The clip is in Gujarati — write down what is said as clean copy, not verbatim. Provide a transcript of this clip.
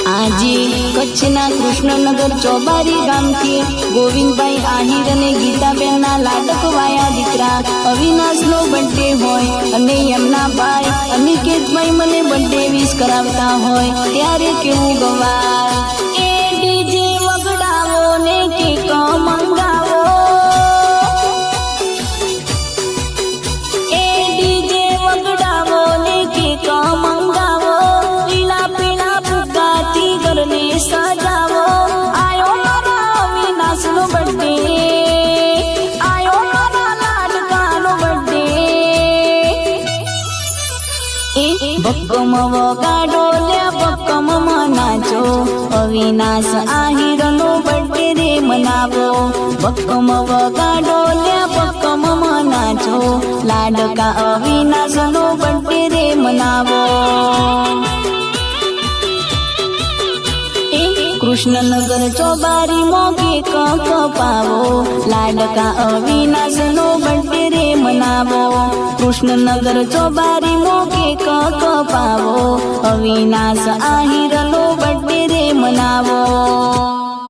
આજે કચ્છના કૃષ્ણનગર ચોબારી ગામથી ગોવિંદભાઈ આહિર અને ગીતાબેનના લાડકવાયા દીકરા અવિનાશનો બર્થડે હોય અને એમના ભાઈ અનિકેતભાઈ મને બર્થડે વિશ કરાવતા હોય ત્યારે કેવું ગવાય એ ડીજે વગડાવો ને કેક મંગાવો એ ડીજે વગડાવો ને કેક મંગાવો લીલા પીળા ફુગ્ગાથી ઘરને સજાવો આયો મારા અવિનાશનો બર્થડે આયો મારા લાડકાનો બર્થડે એ ભક્કમ વગાડો લે ભક્કમ નાચો અવિનાશ આહિરનો બર્થડે રે મનાવો ભક્કમ વગાડો લે ભક્કમ નાચો લાડકા અવિનાશનો બર્થડે રે મનાવો કૃષ્ણનગર ચોબારી મોગે કપાવો લાડકા અવિનાશનો બર્થડે રે મનાવો કૃષ્ણનગર ચોબારી મોગે કપાવો અવિનાશ આહિરનો બર્થડે રે મનાવો।